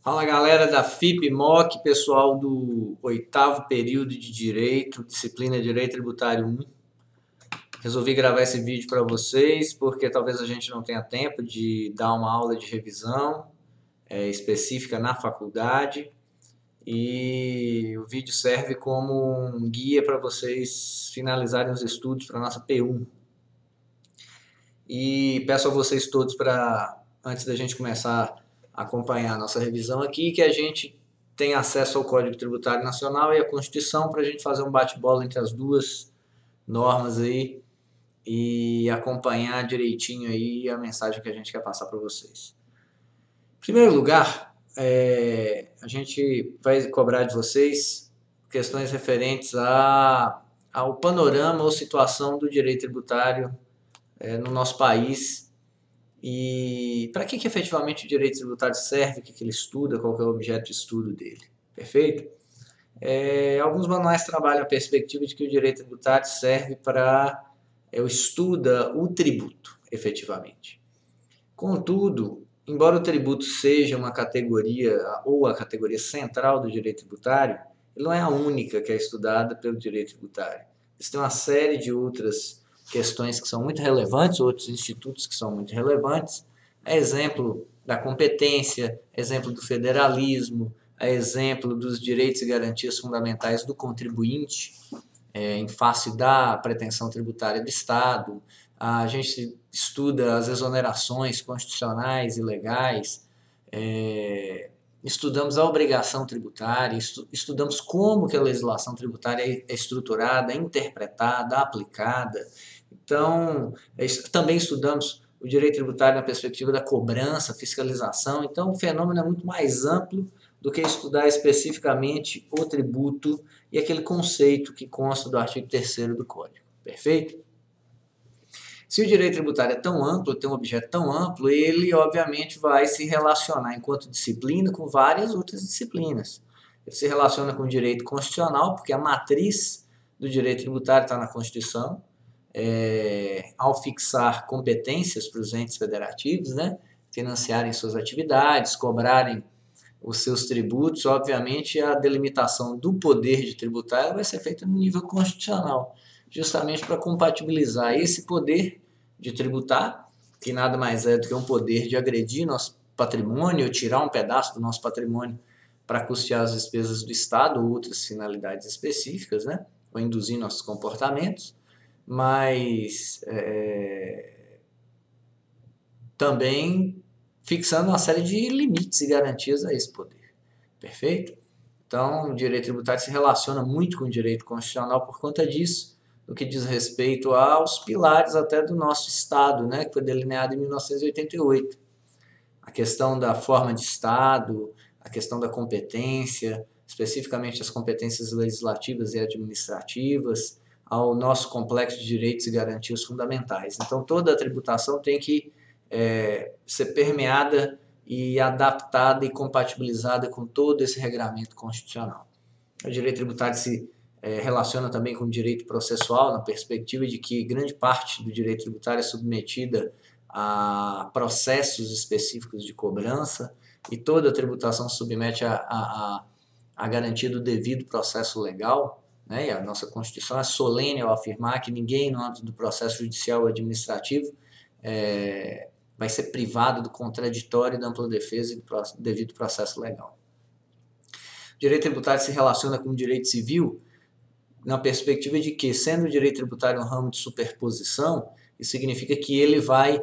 Fala galera da FIP-MOC, pessoal do oitavo período de Direito, disciplina Direito Tributário 1. Resolvi gravar esse vídeo para vocês porque talvez a gente não tenha tempo de dar uma aula de revisão específica na faculdade e o vídeo serve como um guia para vocês finalizarem os estudos para a nossa P1. E peço a vocês todos para, antes da gente começar a acompanhar a nossa revisão aqui, que a gente tenha acesso ao Código Tributário Nacional e à Constituição para a gente fazer um bate-bola entre as duas normas aí e acompanhar direitinho aí a mensagem que a gente quer passar para vocês. Em primeiro lugar, a gente vai cobrar de vocês questões referentes ao panorama ou situação do direito tributário no nosso país e para que efetivamente o direito tributário serve, o que ele estuda, qual que é o objeto de estudo dele. Perfeito? Alguns manuais trabalham a perspectiva de que o direito tributário serve para estuda o tributo, efetivamente. Contudo, embora o tributo seja uma categoria ou a categoria central do direito tributário, ele não é a única que é estudada pelo direito tributário. Existem uma série de outras questões que são muito relevantes, outros institutos que são muito relevantes, a exemplo da competência, exemplo do federalismo, a exemplo dos direitos e garantias fundamentais do contribuinte, em face da pretensão tributária do Estado. A gente estuda as exonerações constitucionais e legais, estudamos a obrigação tributária, estudamos como que a legislação tributária é estruturada, interpretada, aplicada. Então, também estudamos o direito tributário na perspectiva da cobrança, fiscalização. Então, o fenômeno é muito mais amplo do que estudar especificamente o tributo e aquele conceito que consta do artigo 3º do Código. Perfeito? Se o direito tributário é tão amplo, tem um objeto tão amplo, ele obviamente vai se relacionar enquanto disciplina com várias outras disciplinas. Ele se relaciona com o direito constitucional, porque a matriz do direito tributário está na Constituição, ao fixar competências para os entes federativos, né, financiarem suas atividades, cobrarem os seus tributos, obviamente a delimitação do poder de tributar vai ser feita no nível constitucional, justamente para compatibilizar esse poder de tributar, que nada mais é do que um poder de agredir nosso patrimônio, ou tirar um pedaço do nosso patrimônio para custear as despesas do Estado ou outras finalidades específicas, né? Ou induzir nossos comportamentos, mas também fixando uma série de limites e garantias a esse poder. Perfeito? Então, o direito tributário se relaciona muito com o direito constitucional por conta disso, no que diz respeito aos pilares até do nosso Estado, né, que foi delineado em 1988. A questão da forma de Estado, a questão da competência, especificamente as competências legislativas e administrativas, ao nosso complexo de direitos e garantias fundamentais. Então, toda a tributação tem que ser permeada e adaptada e compatibilizada com todo esse regramento constitucional. O direito tributário se relaciona também com o direito processual, na perspectiva de que grande parte do direito tributário é submetida a processos específicos de cobrança e toda a tributação se submete a garantia do devido processo legal, né? E a nossa Constituição é solene ao afirmar que ninguém no âmbito do processo judicial ou administrativo vai ser privado do contraditório, da ampla defesa e do devido processo legal. O direito tributário se relaciona com o direito civil na perspectiva de que, sendo o direito tributário um ramo de superposição, isso significa que ele vai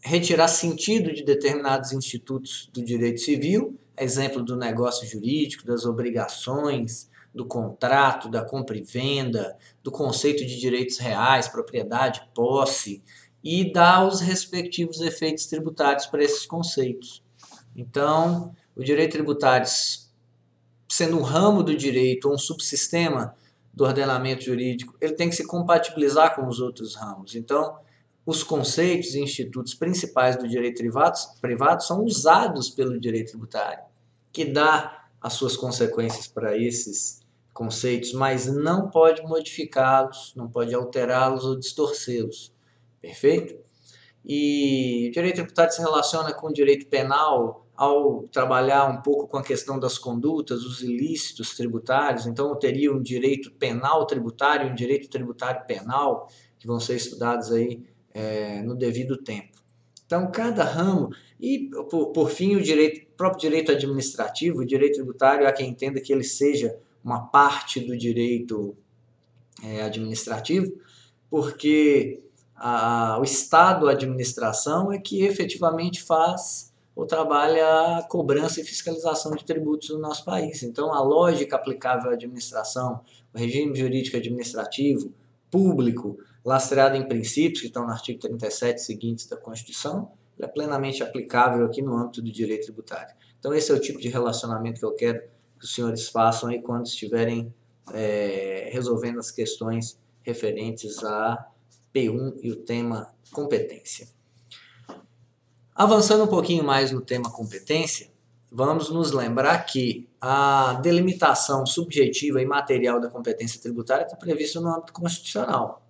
retirar sentido de determinados institutos do direito civil, exemplo do negócio jurídico, das obrigações, do contrato, da compra e venda, do conceito de direitos reais, propriedade, posse, e dar os respectivos efeitos tributários para esses conceitos. Então, o direito tributário, sendo um ramo do direito ou um subsistema do ordenamento jurídico, ele tem que se compatibilizar com os outros ramos. Então, os conceitos e institutos principais do direito privado são usados pelo direito tributário, que dá as suas consequências para esses conceitos, mas não pode modificá-los, não pode alterá-los ou distorcê-los. Perfeito? E o direito tributário se relaciona com o direito penal, ao trabalhar um pouco com a questão das condutas, os ilícitos tributários. Então, eu teria um direito penal tributário, um direito tributário penal, que vão ser estudados aí no devido tempo. Então, cada ramo, e por fim, o próprio direito administrativo, o direito tributário, há quem entenda que ele seja uma parte do direito administrativo, porque o Estado, a administração, é que efetivamente faz ou trabalha a cobrança e fiscalização de tributos no nosso país. Então, a lógica aplicável à administração, o regime jurídico administrativo, público, lastreado em princípios, que estão no artigo 37 seguintes da Constituição, é plenamente aplicável aqui no âmbito do direito tributário. Então, esse é o tipo de relacionamento que eu quero que os senhores façam aí quando estiverem resolvendo as questões referentes a P1 e o tema competência. Avançando um pouquinho mais no tema competência, vamos nos lembrar que a delimitação subjetiva e material da competência tributária está prevista no âmbito constitucional.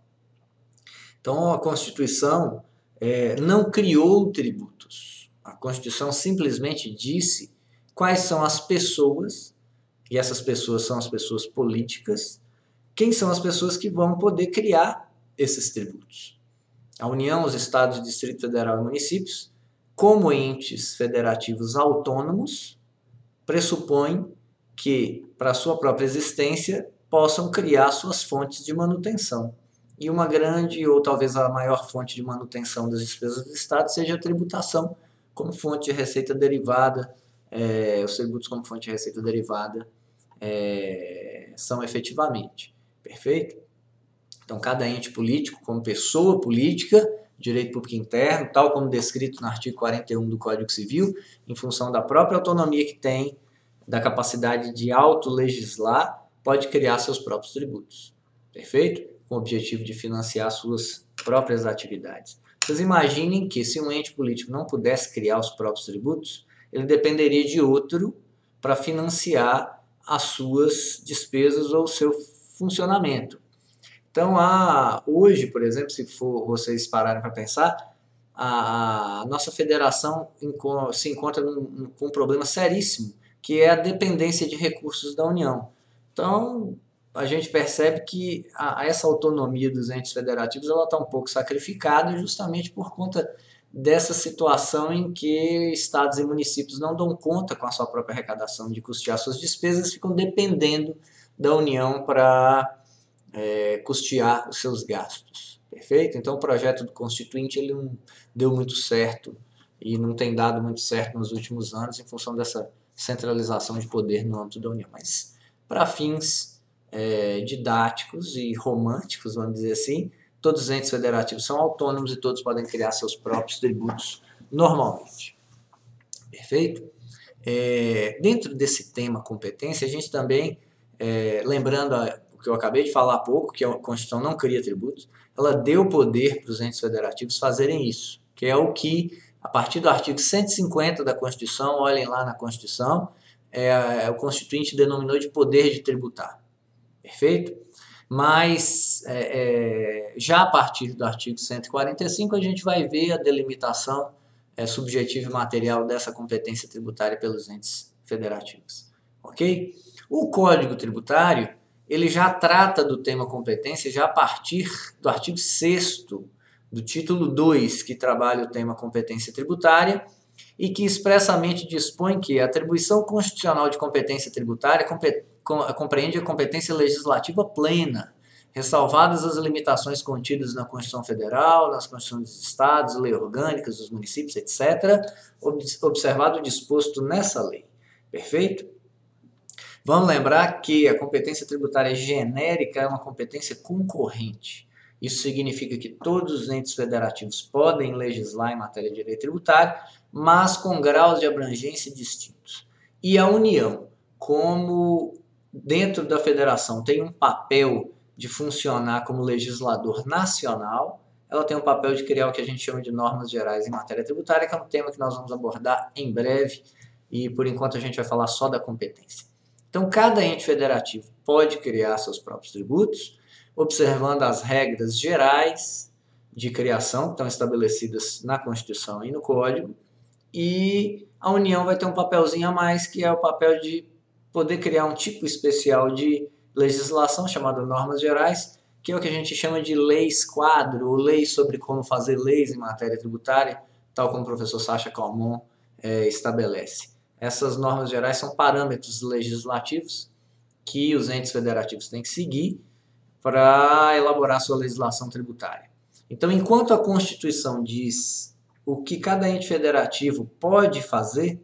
Então, a Constituição não criou tributos. A Constituição simplesmente disse quais são as pessoas, e essas pessoas são as pessoas políticas, quem são as pessoas que vão poder criar esses tributos. A União, os Estados, Distrito Federal e municípios, como entes federativos autônomos, pressupõem que, para sua própria existência, possam criar suas fontes de manutenção. E uma grande, ou talvez a maior fonte de manutenção das despesas do Estado seja a tributação, como fonte de receita derivada, os tributos como fonte de receita derivada são efetivamente. Perfeito? Então, cada ente político, como pessoa política, direito público interno, tal como descrito no artigo 41 do Código Civil, em função da própria autonomia que tem, da capacidade de autolegislar, pode criar seus próprios tributos. Perfeito? Com o objetivo de financiar suas próprias atividades. Vocês imaginem que se um ente político não pudesse criar os próprios tributos, ele dependeria de outro para financiar as suas despesas ou o seu funcionamento. Então, hoje, por exemplo, se for vocês pararem para pensar, a nossa federação se encontra com um problema seríssimo, que é a dependência de recursos da União. Então, a gente percebe que essa autonomia dos entes federativos está um pouco sacrificada justamente por conta dessa situação em que estados e municípios não dão conta com a sua própria arrecadação de custear suas despesas, ficam dependendo da União para custear os seus gastos. Perfeito? Então o projeto do Constituinte ele não deu muito certo e não tem dado muito certo nos últimos anos em função dessa centralização de poder no âmbito da União. Mas para fins didáticos e românticos, vamos dizer assim, todos os entes federativos são autônomos e todos podem criar seus próprios tributos normalmente. Perfeito? Dentro desse tema competência, a gente também, lembrando o que eu acabei de falar há pouco, que a Constituição não cria tributos, ela deu poder para os entes federativos fazerem isso, que é o que, a partir do artigo 150 da Constituição, olhem lá na Constituição, o Constituinte denominou de poder de tributar. Perfeito? Mas, já a partir do artigo 145, a gente vai ver a delimitação subjetiva e material dessa competência tributária pelos entes federativos. Ok? O Código Tributário, ele já trata do tema competência já a partir do artigo 6º do título 2, que trabalha o tema competência tributária, e que expressamente dispõe que a atribuição constitucional de competência tributária compreende a competência legislativa plena, ressalvadas as limitações contidas na Constituição Federal, nas Constituições dos Estados, lei orgânicas dos municípios, etc., observado o disposto nessa lei. Perfeito? Vamos lembrar que a competência tributária genérica é uma competência concorrente. Isso significa que todos os entes federativos podem legislar em matéria de direito tributário, mas com graus de abrangência distintos. E a União, como dentro da federação tem um papel de funcionar como legislador nacional, ela tem um papel de criar o que a gente chama de normas gerais em matéria tributária, que é um tema que nós vamos abordar em breve, e por enquanto a gente vai falar só da competência. Então, cada ente federativo pode criar seus próprios tributos, observando as regras gerais de criação que estão estabelecidas na Constituição e no Código, e a União vai ter um papelzinho a mais, que é o papel de poder criar um tipo especial de legislação chamada normas gerais, que é o que a gente chama de leis quadro, ou leis sobre como fazer leis em matéria tributária, tal como o professor Sacha Calmon estabelece. Essas normas gerais são parâmetros legislativos que os entes federativos têm que seguir para elaborar sua legislação tributária. Então, enquanto a Constituição diz o que cada ente federativo pode fazer,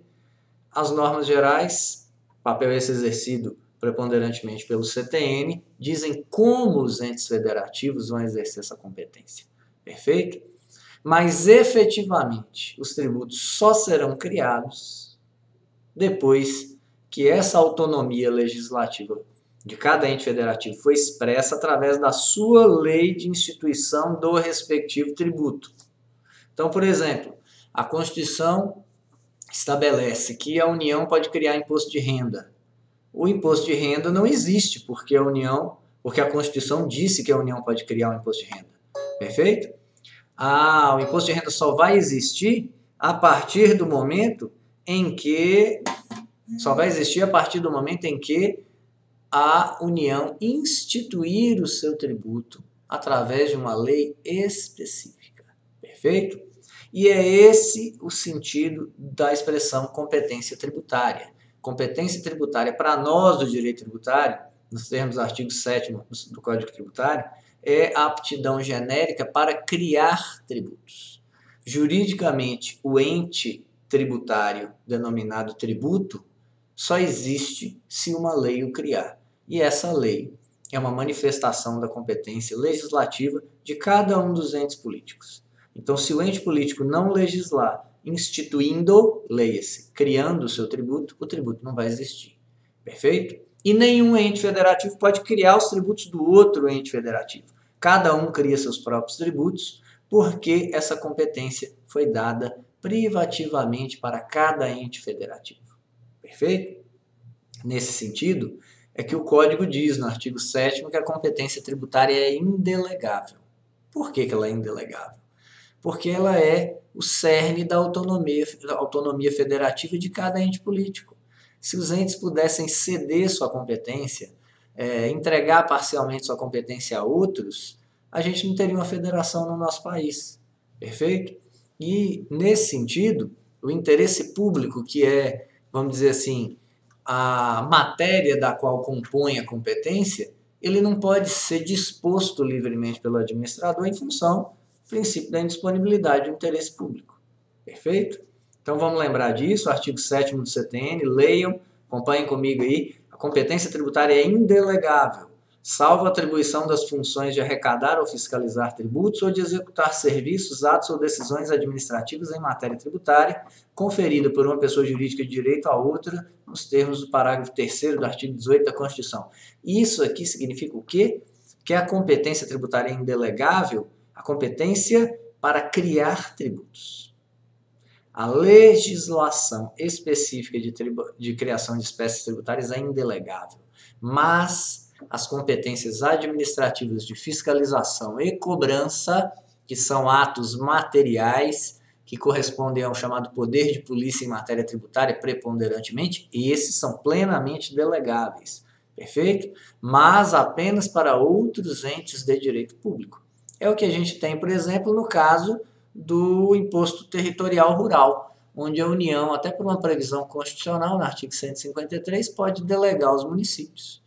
as normas gerais, papel esse exercido preponderantemente pelo CTN, dizem como os entes federativos vão exercer essa competência. Perfeito? Mas, efetivamente, os tributos só serão criados depois que essa autonomia legislativa de cada ente federativo foi expressa através da sua lei de instituição do respectivo tributo. Então, por exemplo, a Constituição estabelece que a União pode criar imposto de renda. O imposto de renda não existe porque a Constituição disse que a União pode criar um imposto de renda. Perfeito? O imposto de renda só vai existir a partir do momento em que a União instituir o seu tributo através de uma lei específica. Perfeito? E é esse o sentido da expressão competência tributária. Competência tributária, para nós do direito tributário, nos termos do artigo 7º do Código Tributário, é a aptidão genérica para criar tributos. Juridicamente, o ente tributário denominado tributo só existe se uma lei o criar. E essa lei é uma manifestação da competência legislativa de cada um dos entes políticos. Então, se o ente político não legislar, instituindo, leia-se, criando o seu tributo, o tributo não vai existir. Perfeito? E nenhum ente federativo pode criar os tributos do outro ente federativo. Cada um cria seus próprios tributos, porque essa competência foi dada privativamente para cada ente federativo. Perfeito? Nesse sentido, é que o Código diz no artigo 7º que a competência tributária é indelegável. Por que ela é indelegável? Porque ela é o cerne da autonomia federativa de cada ente político. Se os entes pudessem ceder sua competência, entregar parcialmente sua competência a outros, a gente não teria uma federação no nosso país. Perfeito? E, nesse sentido, o interesse público, que é, vamos dizer assim, a matéria da qual compõe a competência, ele não pode ser disposto livremente pelo administrador em função do princípio da indisponibilidade do interesse público. Perfeito? Então vamos lembrar disso, artigo 7º do CTN, leiam, acompanhem comigo aí, a competência tributária é indelegável, salvo a atribuição das funções de arrecadar ou fiscalizar tributos ou de executar serviços, atos ou decisões administrativas em matéria tributária, conferida por uma pessoa jurídica de direito a outra, nos termos do parágrafo 3º do artigo 18 da Constituição. Isso aqui significa o quê? Que a competência tributária é indelegável, a competência para criar tributos. A legislação específica de criação de espécies tributárias é indelegável, mas as competências administrativas de fiscalização e cobrança, que são atos materiais que correspondem ao chamado poder de polícia em matéria tributária preponderantemente, e esses são plenamente delegáveis, perfeito? Mas apenas para outros entes de direito público. É o que a gente tem, por exemplo, no caso do imposto territorial rural, onde a União, até por uma previsão constitucional, no artigo 153, pode delegar aos municípios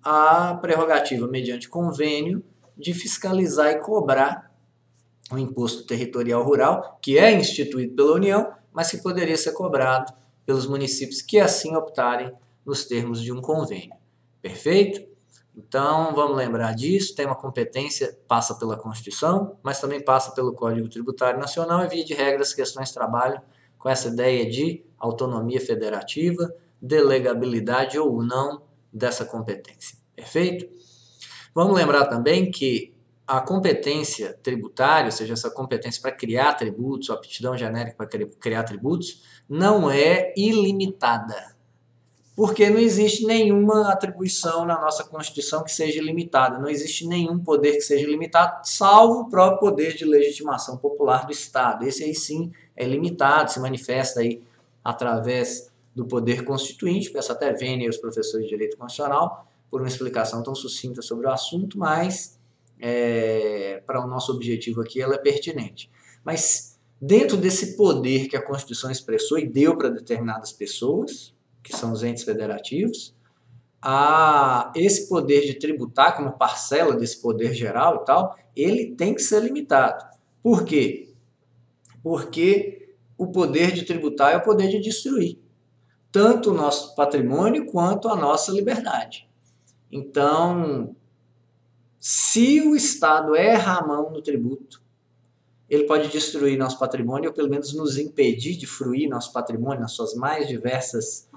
a prerrogativa, mediante convênio, de fiscalizar e cobrar o imposto territorial rural, que é instituído pela União, mas que poderia ser cobrado pelos municípios que assim optarem nos termos de um convênio. Perfeito? Então, vamos lembrar disso, tem uma competência, passa pela Constituição, mas também passa pelo Código Tributário Nacional e, via de regra, as questões trabalham com essa ideia de autonomia federativa, delegabilidade ou não dessa competência. Perfeito? Vamos lembrar também que a competência tributária, ou seja, essa competência para criar tributos, a aptidão genérica para criar tributos, não é ilimitada. Porque não existe nenhuma atribuição na nossa Constituição que seja limitada, não existe nenhum poder que seja limitado, salvo o próprio poder de legitimação popular do Estado. Esse aí sim é limitado, se manifesta aí através do poder constituinte. Peço até vênia aos professores de direito constitucional por uma explicação tão sucinta sobre o assunto, mas para o nosso objetivo aqui ela é pertinente. Mas dentro desse poder que a Constituição expressou e deu para determinadas pessoas, que são os entes federativos, esse poder de tributar como parcela desse poder geral e tal, ele tem que ser limitado. Por quê? Porque o poder de tributar é o poder de destruir tanto o nosso patrimônio quanto a nossa liberdade. Então, se o Estado erra a mão no tributo, ele pode destruir nosso patrimônio ou pelo menos nos impedir de fruir nosso patrimônio nas suas mais diversas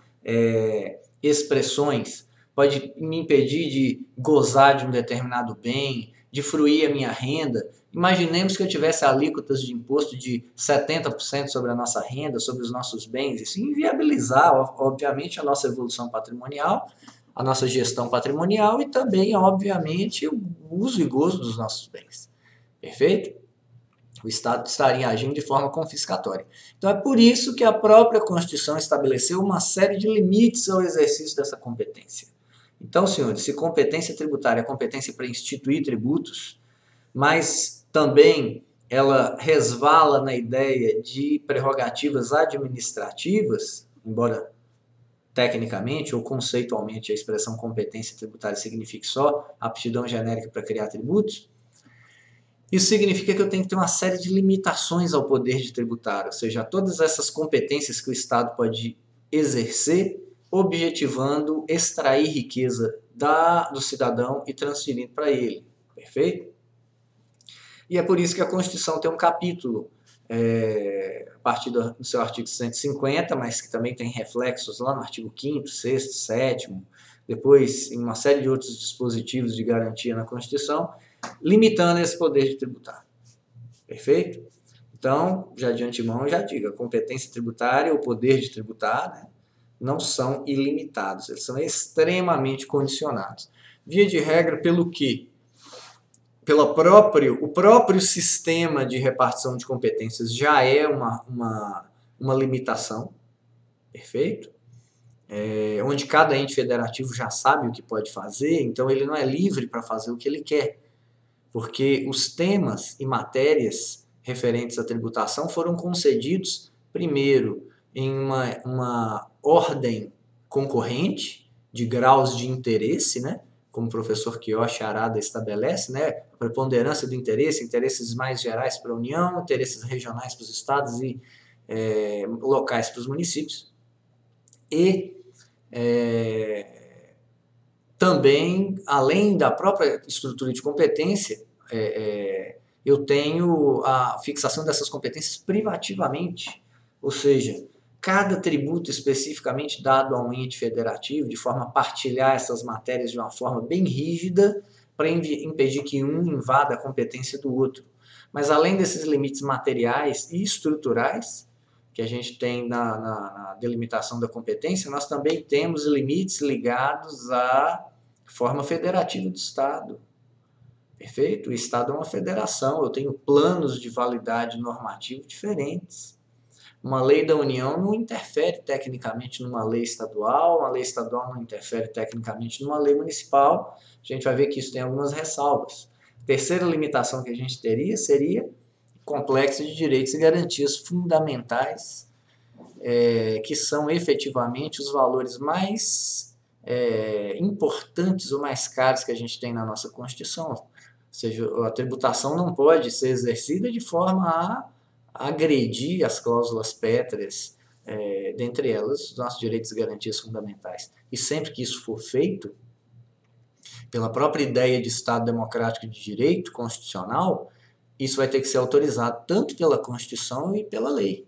expressões, pode me impedir de gozar de um determinado bem, de fruir a minha renda. Imaginemos que eu tivesse alíquotas de imposto de 70% sobre a nossa renda, sobre os nossos bens. Isso inviabilizar, obviamente, a nossa evolução patrimonial, a nossa gestão patrimonial e também, obviamente, o uso e gozo dos nossos bens. Perfeito? O Estado estaria agindo de forma confiscatória. Então é por isso que a própria Constituição estabeleceu uma série de limites ao exercício dessa competência. Então, senhores, se competência tributária é competência para instituir tributos, mas também ela resvala na ideia de prerrogativas administrativas, embora tecnicamente ou conceitualmente a expressão competência tributária signifique só aptidão genérica para criar tributos, isso significa que eu tenho que ter uma série de limitações ao poder de tributar, ou seja, todas essas competências que o Estado pode exercer, objetivando extrair riqueza do cidadão e transferindo para ele. Perfeito? E é por isso que a Constituição tem um capítulo, a partir do seu artigo 150, mas que também tem reflexos lá no artigo 5º, 6º, 7º, depois em uma série de outros dispositivos de garantia na Constituição, limitando esse poder de tributar. Perfeito? Então, já de antemão, eu já digo, a competência tributária, o poder de tributar, né, não são ilimitados, eles são extremamente condicionados. Via de regra, pelo quê? O próprio sistema de repartição de competências já é uma limitação, perfeito? Onde cada ente federativo já sabe o que pode fazer, então ele não é livre para fazer o que ele quer. Porque os temas e matérias referentes à tributação foram concedidos, primeiro, em uma ordem concorrente de graus de interesse, né? Como o professor Kiyoshi Arada estabelece, né? A preponderância do interesse, interesses mais gerais para a União, interesses regionais para os estados e locais para os municípios. E também, além da própria estrutura de competência, eu tenho a fixação dessas competências privativamente, ou seja, cada tributo especificamente dado a um ente federativo, de forma a partilhar essas matérias de uma forma bem rígida, para impedir que um invada a competência do outro. Mas além desses limites materiais e estruturais, que a gente tem na delimitação da competência, nós também temos limites ligados à forma federativa do Estado. Perfeito? O Estado é uma federação, eu tenho planos de validade normativo diferentes. Uma lei da União não interfere tecnicamente numa lei estadual, uma lei estadual não interfere tecnicamente numa lei municipal. A gente vai ver que isso tem algumas ressalvas. A terceira limitação que a gente teria seria complexo de direitos e garantias fundamentais, que são efetivamente os valores mais importantes ou mais caros que a gente tem na nossa Constituição. Ou seja, a tributação não pode ser exercida de forma a agredir as cláusulas pétreas, dentre elas os nossos direitos e garantias fundamentais. E sempre que isso for feito, pela própria ideia de Estado democrático de direito constitucional, isso vai ter que ser autorizado tanto pela Constituição e pela lei.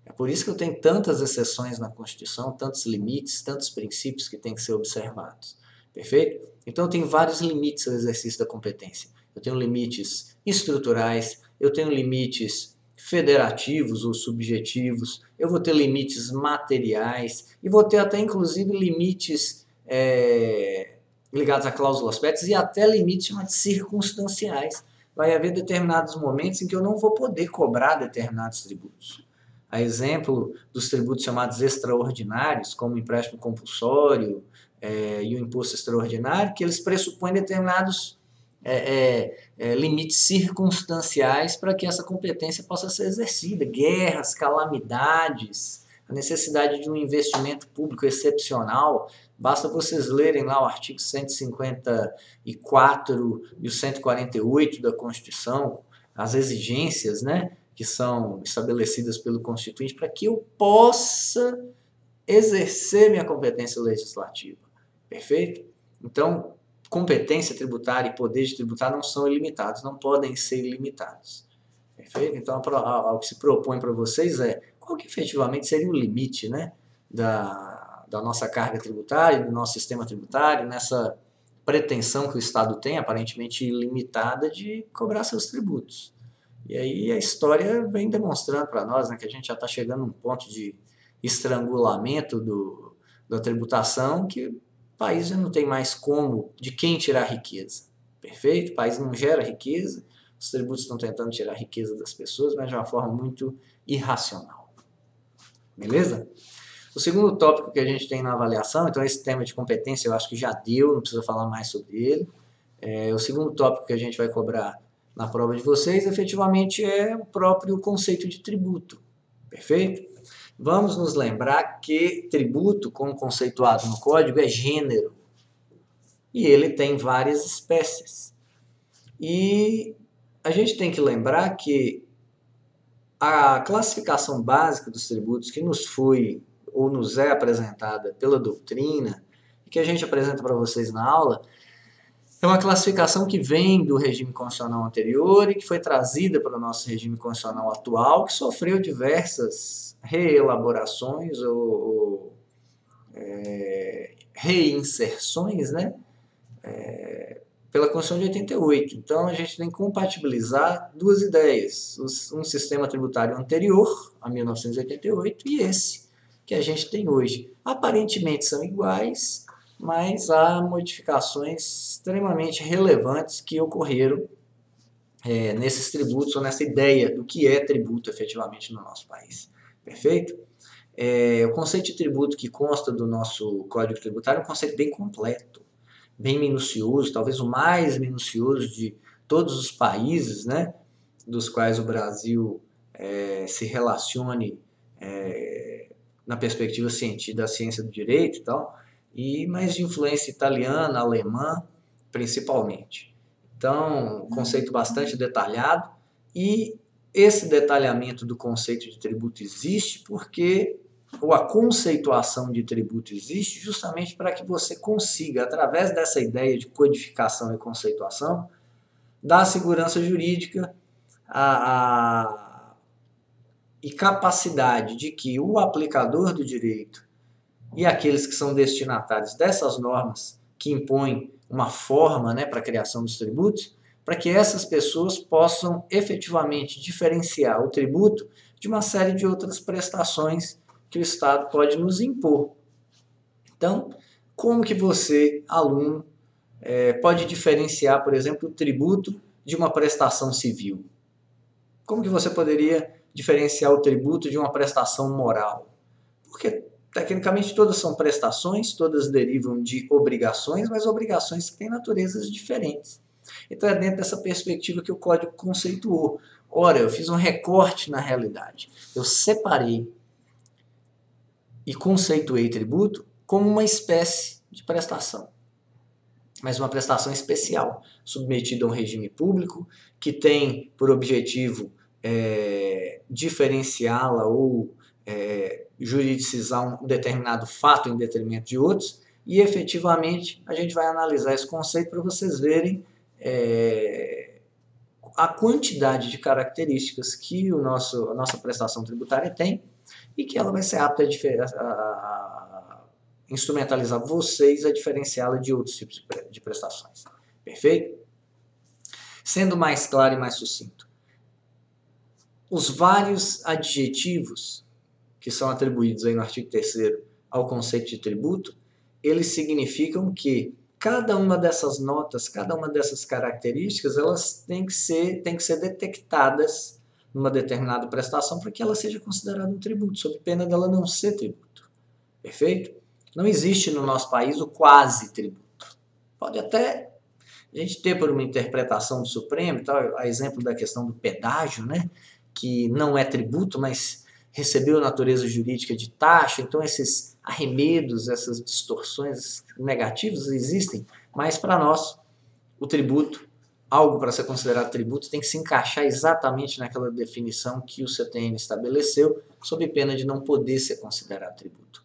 É por isso que eu tenho tantas exceções na Constituição, tantos limites, tantos princípios que têm que ser observados. Perfeito? Então eu tenho vários limites ao exercício da competência. Eu tenho limites estruturais, eu tenho limites federativos ou subjetivos, eu vou ter limites materiais e vou ter até inclusive limites ligados a cláusulas pétreas e até limites chamados circunstanciais. Vai haver determinados momentos em que eu não vou poder cobrar determinados tributos. A exemplo dos tributos chamados extraordinários, como o empréstimo compulsório e o imposto extraordinário, que eles pressupõem determinados limites circunstanciais para que essa competência possa ser exercida. Guerras, calamidades, a necessidade de um investimento público excepcional. Basta vocês lerem lá o artigo 154 e o 148 da Constituição, as exigências, né, que são estabelecidas pelo Constituinte para que eu possa exercer minha competência legislativa. Perfeito? Então, competência tributária e poder de tributar não são ilimitados, não podem ser ilimitados. Perfeito? Então, o que se propõe para vocês qual que efetivamente seria o limite, né, da nossa carga tributária, do nosso sistema tributário, nessa pretensão que o Estado tem, aparentemente ilimitada, de cobrar seus tributos. E aí a história vem demonstrando para nós, né, que a gente já está chegando a um ponto de estrangulamento da tributação, que o país já não tem mais de quem tirar riqueza. Perfeito? O país não gera riqueza, os tributos estão tentando tirar a riqueza das pessoas, mas de uma forma muito irracional. Beleza? O segundo tópico que a gente tem na avaliação, então esse tema de competência eu acho que já deu, não precisa falar mais sobre ele. O segundo tópico que a gente vai cobrar na prova de vocês, efetivamente, é o próprio conceito de tributo. Perfeito? Vamos nos lembrar que tributo, como conceituado no código, é gênero. E ele tem várias espécies. E a gente tem que lembrar que a classificação básica dos tributos que nos foi ou nos é apresentada pela doutrina, que a gente apresenta para vocês na aula, é uma classificação que vem do regime constitucional anterior e que foi trazida para o nosso regime constitucional atual, que sofreu diversas reelaborações ou reinserções, né, pela Constituição de 88. Então, a gente tem que compatibilizar duas ideias, um sistema tributário anterior, a 1988, e esse que a gente tem hoje. Aparentemente são iguais, mas há modificações extremamente relevantes que ocorreram nesses tributos, ou nessa ideia do que é tributo efetivamente no nosso país. Perfeito? O conceito de tributo que consta do nosso Código Tributário é um conceito bem completo, bem minucioso, talvez o mais minucioso de todos os países, né, dos quais o Brasil se relacione na perspectiva da ciência do direito e tal, mas de influência italiana, alemã, principalmente. Então, um conceito bastante detalhado, e esse detalhamento do conceito de tributo existe porque a conceituação de tributo existe justamente para que você consiga, através dessa ideia de codificação e conceituação, dar segurança jurídica e capacidade de que o aplicador do direito e aqueles que são destinatários dessas normas que impõem uma forma, né, para a criação dos tributos, para que essas pessoas possam efetivamente diferenciar o tributo de uma série de outras prestações que o Estado pode nos impor. Então, como que você, aluno, pode diferenciar, por exemplo, o tributo de uma prestação civil? Como que você poderia diferenciar o tributo de uma prestação moral? Porque tecnicamente todas são prestações, todas derivam de obrigações, mas obrigações que têm naturezas diferentes. Então é dentro dessa perspectiva que o código conceituou. Ora, eu fiz um recorte na realidade. Eu separei e conceituei tributo como uma espécie de prestação, mas uma prestação especial, submetida a um regime público, que tem por objetivo diferenciá-la ou juridicizar um determinado fato em detrimento de outros, e efetivamente a gente vai analisar esse conceito para vocês verem a quantidade de características que a nossa prestação tributária tem e que ela vai ser apta a instrumentalizar vocês a diferenciá-la de outros tipos de prestações. Perfeito? Sendo mais claro e mais sucinto, os vários adjetivos que são atribuídos aí no artigo 3º ao conceito de tributo, eles significam que cada uma dessas notas, cada uma dessas características, elas têm que ser detectadas numa determinada prestação para que ela seja considerada um tributo, sob pena dela não ser tributo. Perfeito? Não existe no nosso país o quase tributo. Pode até a gente ter por uma interpretação do Supremo, tal, a exemplo da questão do pedágio, né, que não é tributo, mas recebeu natureza jurídica de taxa, então esses arremedos, essas distorções negativas existem, mas para nós, o tributo, algo para ser considerado tributo, tem que se encaixar exatamente naquela definição que o CTN estabeleceu, sob pena de não poder ser considerado tributo.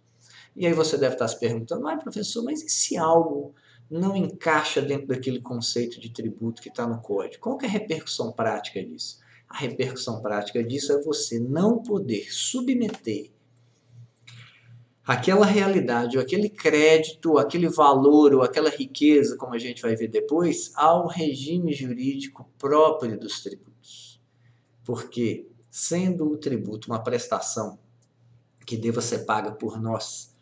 E aí você deve estar se perguntando, professor, mas e se algo não encaixa dentro daquele conceito de tributo que está no código? Qual que é a repercussão prática disso? A repercussão prática disso é você não poder submeter aquela realidade, ou aquele crédito, ou aquele valor, ou aquela riqueza, como a gente vai ver depois, ao regime jurídico próprio dos tributos. Porque, sendo o tributo uma prestação que deva ser paga por nós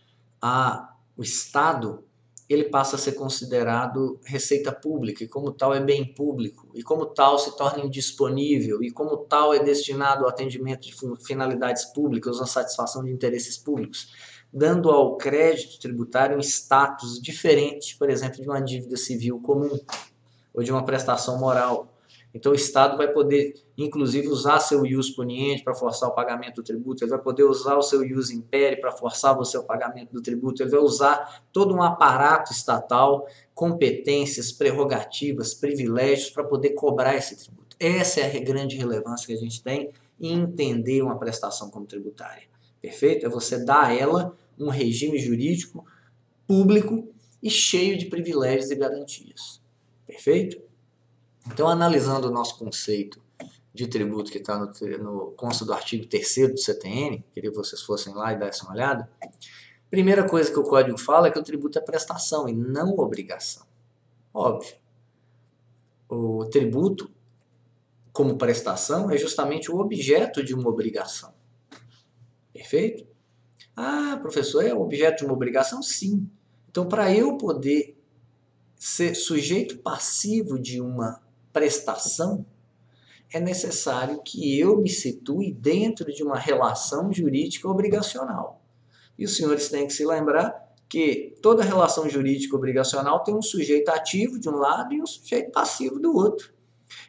o Estado, ele passa a ser considerado receita pública, e como tal é bem público, e como tal se torna indisponível, e como tal é destinado ao atendimento de finalidades públicas, à satisfação de interesses públicos, dando ao crédito tributário um status diferente, por exemplo, de uma dívida civil comum, ou de uma prestação moral. Então o Estado vai poder, inclusive, usar seu ius puniente para forçar o pagamento do tributo, ele vai poder usar o seu ius imperi para forçar você o pagamento do tributo, ele vai usar todo um aparato estatal, competências, prerrogativas, privilégios para poder cobrar esse tributo. Essa é a grande relevância que a gente tem em entender uma prestação como tributária. Perfeito? É você dar a ela um regime jurídico público e cheio de privilégios e garantias. Perfeito? Então, analisando o nosso conceito de tributo que está consta do artigo 3º do CTN, queria que vocês fossem lá e dessem uma olhada, primeira coisa que o código fala é que o tributo é prestação e não obrigação. Óbvio. O tributo, como prestação, é justamente o objeto de uma obrigação. Perfeito? Professor, é o objeto de uma obrigação? Sim. Então, para eu poder ser sujeito passivo de uma prestação, é necessário que eu me situe dentro de uma relação jurídica obrigacional. E os senhores têm que se lembrar que toda relação jurídica obrigacional tem um sujeito ativo de um lado e um sujeito passivo do outro.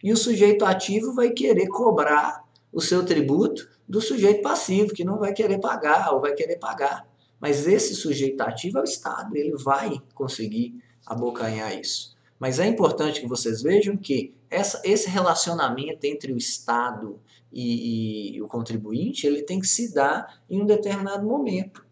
E o sujeito ativo vai querer cobrar o seu tributo do sujeito passivo, que não vai querer pagar ou vai querer pagar. Mas esse sujeito ativo é o Estado, ele vai conseguir abocanhar isso. Mas é importante que vocês vejam que esse relacionamento entre o Estado e o contribuinte, ele tem que se dar em um determinado momento.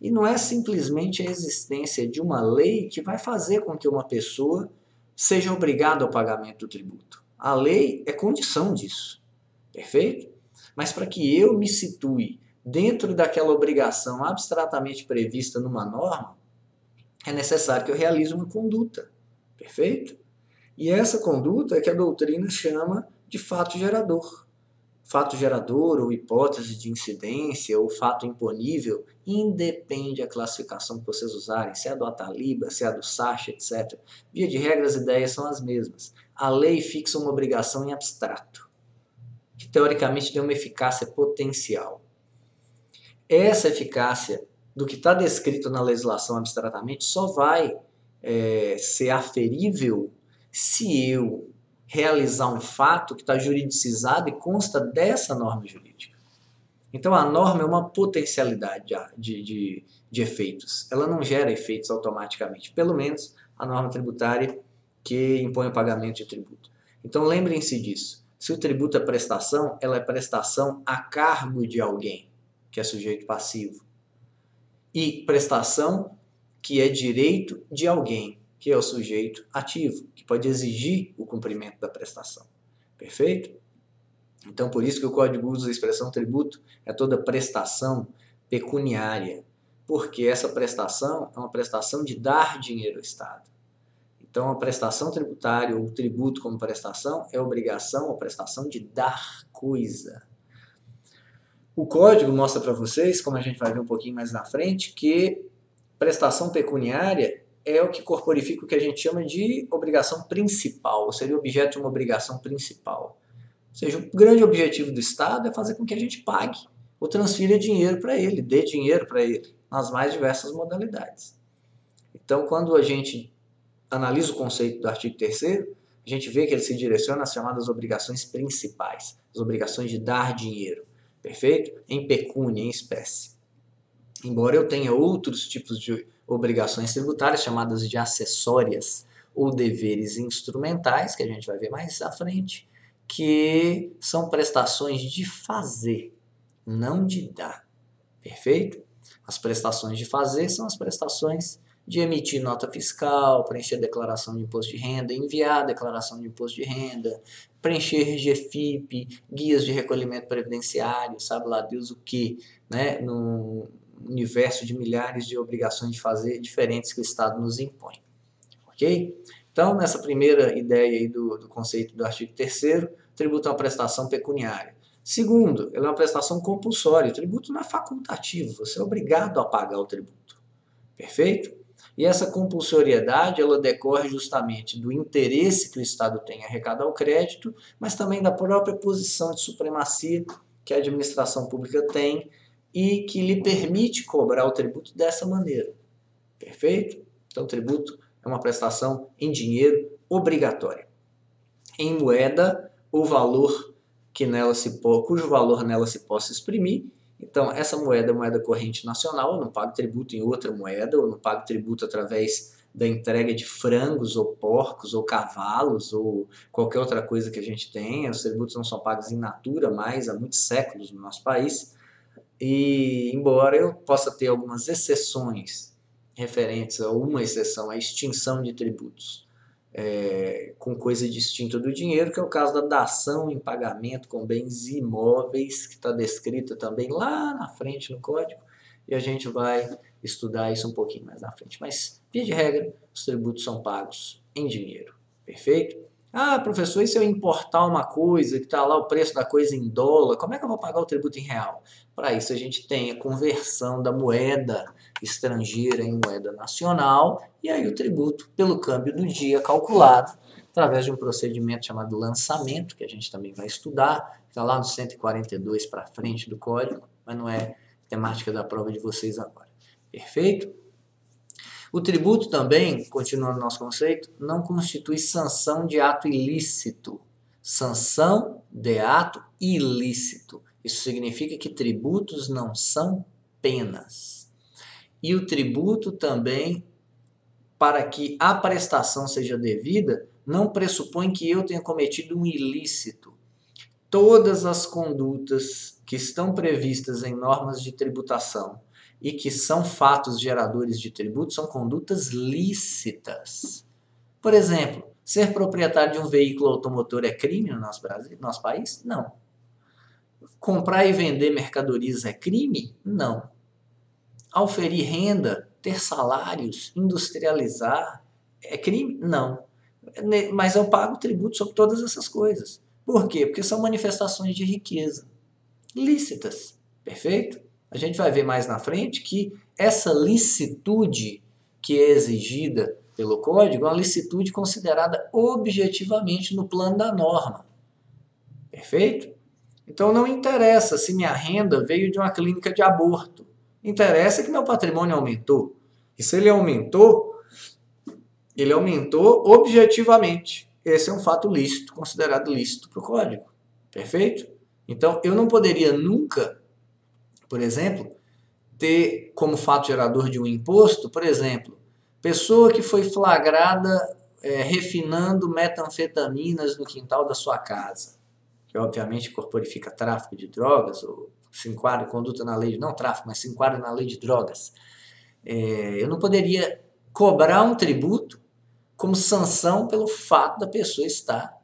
E não é simplesmente a existência de uma lei que vai fazer com que uma pessoa seja obrigada ao pagamento do tributo. A lei é condição disso, perfeito? Mas para que eu me situe dentro daquela obrigação abstratamente prevista numa norma, é necessário que eu realize uma conduta, perfeito? E essa conduta é que a doutrina chama de fato gerador. Fato gerador ou hipótese de incidência ou fato imponível, independe da classificação que vocês usarem, se é do Ataliba, se é do Sacha, etc. Via de regra, as ideias são as mesmas. A lei fixa uma obrigação em abstrato, que teoricamente tem uma eficácia potencial. Essa eficácia do que está descrito na legislação abstratamente só vai ser aferível se eu realizar um fato que está juridicizado e consta dessa norma jurídica. Então, a norma é uma potencialidade de efeitos. Ela não gera efeitos automaticamente, pelo menos a norma tributária que impõe o pagamento de tributo. Então, lembrem-se disso. Se o tributo é prestação, ela é prestação a cargo de alguém, que é sujeito passivo. E prestação que é direito de alguém, que é o sujeito ativo, que pode exigir o cumprimento da prestação. Perfeito? Então, por isso que o Código usa a expressão tributo, é toda prestação pecuniária, porque essa prestação é uma prestação de dar dinheiro ao Estado. Então, a prestação tributária, ou o tributo como prestação, é obrigação ou prestação de dar coisa. O código mostra para vocês, como a gente vai ver um pouquinho mais na frente, que prestação pecuniária é o que corporifica o que a gente chama de obrigação principal, ou seria objeto de uma obrigação principal. Ou seja, o grande objetivo do Estado é fazer com que a gente pague ou transfira dinheiro para ele, dê dinheiro para ele, nas mais diversas modalidades. Então, quando a gente analisa o conceito do artigo 3º, a gente vê que ele se direciona às chamadas obrigações principais, as obrigações de dar dinheiro, perfeito? Em pecúnia, em espécie. Embora eu tenha outros tipos de obrigações tributárias, chamadas de acessórias ou deveres instrumentais, que a gente vai ver mais à frente, que são prestações de fazer, não de dar, perfeito? As prestações de fazer são as prestações de emitir nota fiscal, preencher declaração de imposto de renda, enviar declaração de imposto de renda, preencher GFIP, guias de recolhimento previdenciário, sabe lá Deus o que, né? No universo de milhares de obrigações de fazer diferentes que o Estado nos impõe. Ok? Então, nessa primeira ideia aí do conceito do artigo 3º, tributo é uma prestação pecuniária. Segundo, ele é uma prestação compulsória. O tributo não é facultativo, você é obrigado a pagar o tributo. Perfeito? E essa compulsoriedade, ela decorre justamente do interesse que o Estado tem em arrecadar o crédito, mas também da própria posição de supremacia que a administração pública tem e que lhe permite cobrar o tributo dessa maneira. Perfeito? Então, o tributo é uma prestação em dinheiro obrigatória. Em moeda, o valor cujo valor nela se possa exprimir. Então, essa moeda é moeda corrente nacional, eu não pago tributo em outra moeda, eu não pago tributo através da entrega de frangos, ou porcos, ou cavalos, ou qualquer outra coisa que a gente tenha. Os tributos não são pagos in natura mais há muitos séculos no nosso país. E, embora eu possa ter algumas exceções referentes a uma exceção, a extinção de tributos, com coisa distinta do dinheiro, que é o caso da dação em pagamento com bens imóveis, que está descrita também lá na frente no código, e a gente vai estudar isso um pouquinho mais na frente. Mas, via de regra, os tributos são pagos em dinheiro, perfeito? Ah, professor, e se eu importar uma coisa, que está lá o preço da coisa em dólar, como é que eu vou pagar o tributo em real? Para isso a gente tem a conversão da moeda estrangeira em moeda nacional, e aí o tributo pelo câmbio do dia calculado, através de um procedimento chamado lançamento, que a gente também vai estudar, está lá no 142 para frente do código, mas não é temática da prova de vocês agora. Perfeito? O tributo também, continuando nosso conceito, não constitui sanção de ato ilícito. Sanção de ato ilícito. Isso significa que tributos não são penas. E o tributo também, para que a prestação seja devida, não pressupõe que eu tenha cometido um ilícito. Todas as condutas que estão previstas em normas de tributação e que são fatos geradores de tributo são condutas lícitas. Por exemplo, ser proprietário de um veículo automotor é crime no nosso país? Não. Comprar e vender mercadorias é crime? Não. Auferir renda, ter salários, industrializar é crime? Não. Mas eu pago tributo sobre todas essas coisas. Por quê? Porque são manifestações de riqueza lícitas, perfeito? A gente vai ver mais na frente que essa licitude que é exigida pelo código é uma licitude considerada objetivamente no plano da norma, perfeito? Então não interessa se minha renda veio de uma clínica de aborto, interessa que meu patrimônio aumentou. E se ele aumentou objetivamente. Esse é um fato lícito, considerado lícito para o código, perfeito? Então, eu não poderia nunca, por exemplo, ter como fato gerador de um imposto, por exemplo, pessoa que foi flagrada refinando metanfetaminas no quintal da sua casa, que obviamente corporifica tráfico de drogas, ou se enquadra conduta na lei, não tráfico, mas se enquadra na lei de drogas. Eu não poderia cobrar um tributo como sanção pelo fato da pessoa estar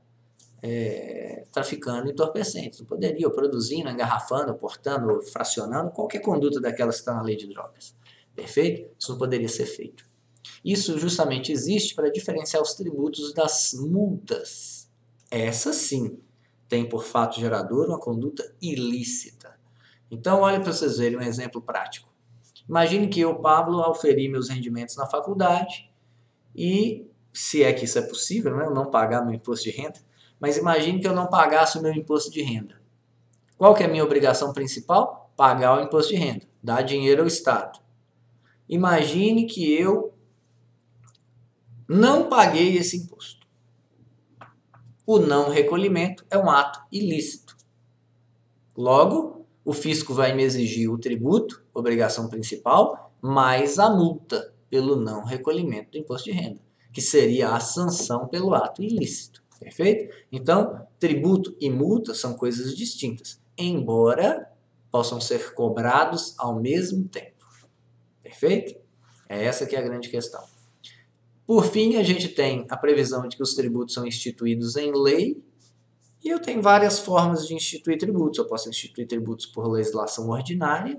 traficando entorpecentes. Não poderia, ou produzindo, engarrafando, portando, fracionando, qualquer conduta daquelas que está na lei de drogas. Perfeito? Isso não poderia ser feito. Isso justamente existe para diferenciar os tributos das multas. Essa sim tem por fato gerador uma conduta ilícita. Então, olha para vocês verem um exemplo prático. Imagine que eu, Pablo, auferi meus rendimentos na faculdade e, se é que isso é possível, né, eu não pagar meu imposto de renda, mas imagine que eu não pagasse o meu imposto de renda. Qual que é a minha obrigação principal? Pagar o imposto de renda, dar dinheiro ao Estado. Imagine que eu não paguei esse imposto. O não recolhimento é um ato ilícito. Logo, o fisco vai me exigir o tributo, obrigação principal, mais a multa pelo não recolhimento do imposto de renda, que seria a sanção pelo ato ilícito. Perfeito? Então, tributo e multa são coisas distintas, embora possam ser cobrados ao mesmo tempo. Perfeito? É essa que é a grande questão. Por fim, a gente tem a previsão de que os tributos são instituídos em lei, e eu tenho várias formas de instituir tributos. Eu posso instituir tributos por legislação ordinária,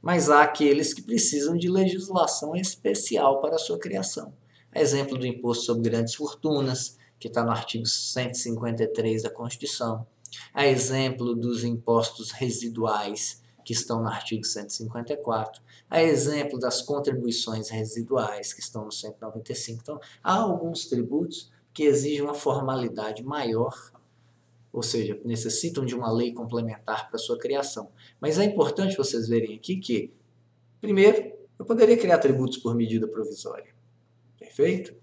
mas há aqueles que precisam de legislação especial para a sua criação. Exemplo do imposto sobre grandes fortunas, que está no artigo 153 da Constituição. A exemplo dos impostos residuais, que estão no artigo 154. A exemplo das contribuições residuais, que estão no 195. Então, há alguns tributos que exigem uma formalidade maior, ou seja, necessitam de uma lei complementar para sua criação. Mas é importante vocês verem aqui que, primeiro, eu poderia criar tributos por medida provisória. Perfeito?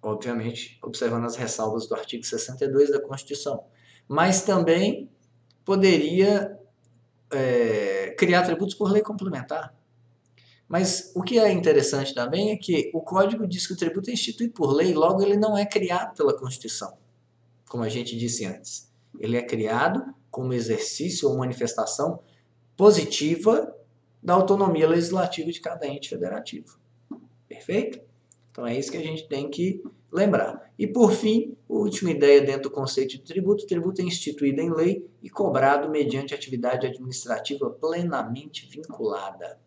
Obviamente, observando as ressalvas do artigo 62 da Constituição. Mas também poderia criar tributos por lei complementar. Mas o que é interessante também é que o Código diz que o tributo é instituído por lei, logo ele não é criado pela Constituição, como a gente disse antes. Ele é criado como exercício ou manifestação positiva da autonomia legislativa de cada ente federativo. Perfeito? Então é isso que a gente tem que lembrar. E por fim, a última ideia dentro do conceito de tributo: o tributo é instituído em lei e cobrado mediante atividade administrativa plenamente vinculada.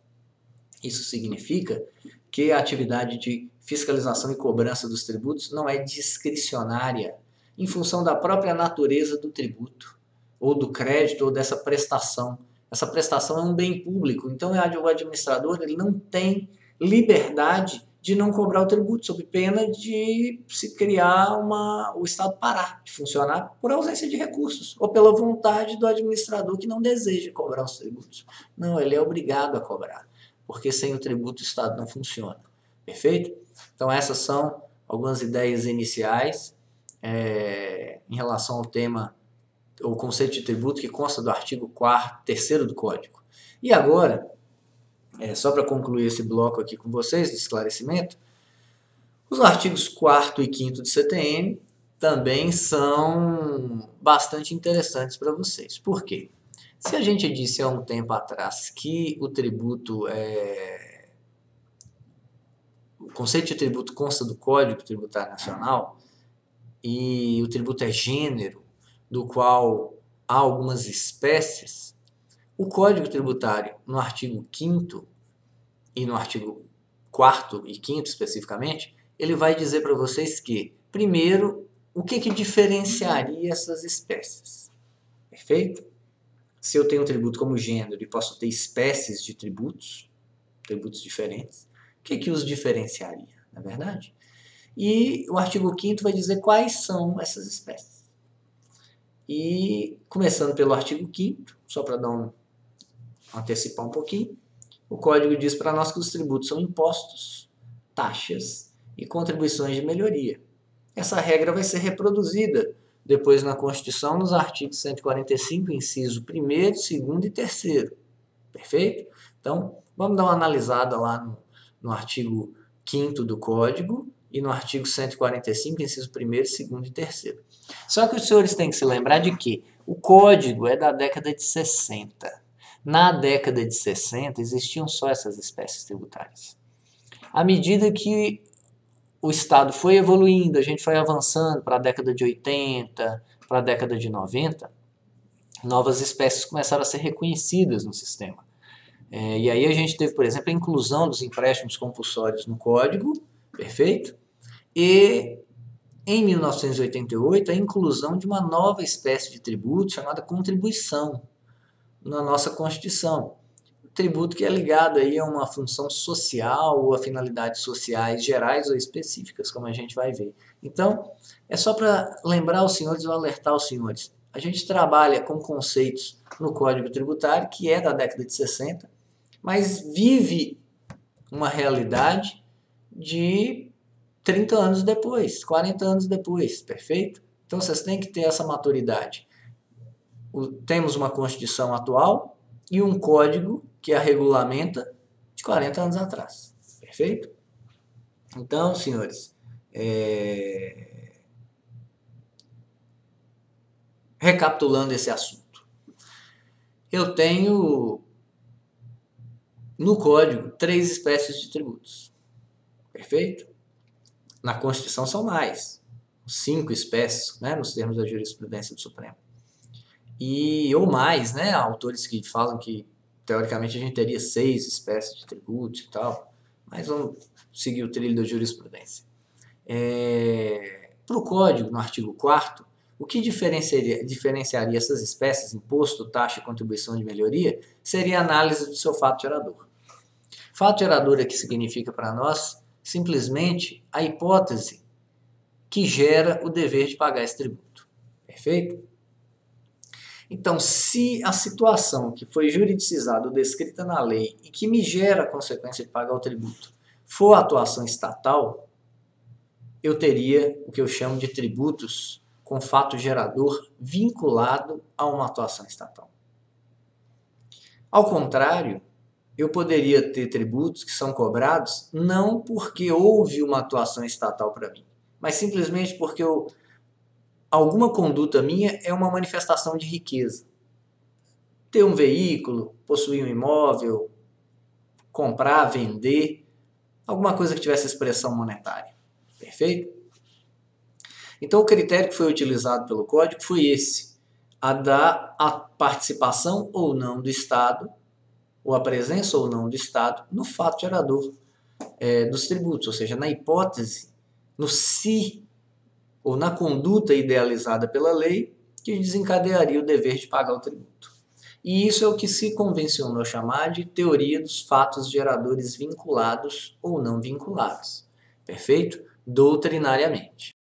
Isso significa que a atividade de fiscalização e cobrança dos tributos não é discricionária, em função da própria natureza do tributo, ou do crédito, ou dessa prestação. Essa prestação é um bem público, então o administrador ele não tem liberdade de não cobrar o tributo, sob pena de se criar o Estado parar de funcionar por ausência de recursos, ou pela vontade do administrador que não deseja cobrar os tributos. Não, ele é obrigado a cobrar, porque sem o tributo o Estado não funciona. Perfeito? Então essas são algumas ideias iniciais em relação ao tema, o conceito de tributo, que consta do artigo 3º do Código. E agora, só para concluir esse bloco aqui com vocês, de esclarecimento, os artigos 4º e 5º do CTN também são bastante interessantes para vocês. Por quê? Se a gente disse há um tempo atrás que o tributo o conceito de tributo consta do Código Tributário Nacional, e o tributo é gênero, do qual há algumas espécies, o Código Tributário, no artigo 5º e no artigo 4º e 5º especificamente, ele vai dizer para vocês que, primeiro, o que diferenciaria essas espécies. Perfeito? Se eu tenho um tributo como gênero e posso ter espécies de tributos diferentes, o que os diferenciaria, não é verdade? E o artigo 5º vai dizer quais são essas espécies. E, começando pelo artigo 5º, só para antecipar um pouquinho, o Código diz para nós que os tributos são impostos, taxas e contribuições de melhoria. Essa regra vai ser reproduzida depois na Constituição, nos artigos 145, inciso 1º, 2º e 3º. Perfeito? Então, vamos dar uma analisada lá no artigo 5º do Código e no artigo 145, inciso 1º, 2º e 3º. Só que os senhores têm que se lembrar de que o Código é da década de 60. Na década de 60 existiam só essas espécies tributárias. À medida que o Estado foi evoluindo, a gente foi avançando para a década de 80, para a década de 90, novas espécies começaram a ser reconhecidas no sistema. E aí a gente teve, por exemplo, a inclusão dos empréstimos compulsórios no Código, perfeito? E em 1988, a inclusão de uma nova espécie de tributo chamada contribuição na nossa Constituição. Tributo que é ligado aí a uma função social ou a finalidades sociais gerais ou específicas, como a gente vai ver. Então, é só para lembrar os senhores ou alertar os senhores. A gente trabalha com conceitos no Código Tributário, que é da década de 60, mas vive uma realidade de 30 anos depois, 40 anos depois, perfeito? Então, vocês têm que ter essa maturidade. Temos uma Constituição atual e um código que a regulamenta de 40 anos atrás. Perfeito? Então, senhores, recapitulando esse assunto. Eu tenho no código 3 espécies de tributos. Perfeito? Na Constituição são mais. 5 espécies, né, nos termos da jurisprudência do Supremo. Ou mais, né? Há autores que falam que teoricamente a gente teria 6 espécies de tributos e tal, mas vamos seguir o trilho da jurisprudência. Para o código, no artigo 4º, o que diferenciaria essas espécies, imposto, taxa e contribuição de melhoria, seria a análise do seu fato gerador. Fato gerador aqui significa para nós simplesmente a hipótese que gera o dever de pagar esse tributo. Perfeito? Então, se a situação que foi juridicizada ou descrita na lei e que me gera a consequência de pagar o tributo for a atuação estatal, eu teria o que eu chamo de tributos com fato gerador vinculado a uma atuação estatal. Ao contrário, eu poderia ter tributos que são cobrados não porque houve uma atuação estatal para mim, mas simplesmente porque alguma conduta minha é uma manifestação de riqueza. Ter um veículo, possuir um imóvel, comprar, vender, alguma coisa que tivesse expressão monetária. Perfeito? Então, o critério que foi utilizado pelo Código foi esse, a da participação ou não do Estado, ou a presença ou não do Estado, no fato gerador dos tributos, ou seja, na hipótese, no se ou na conduta idealizada pela lei que desencadearia o dever de pagar o tributo. E isso é o que se convencionou chamar de teoria dos fatos geradores vinculados ou não vinculados. Perfeito? Doutrinariamente.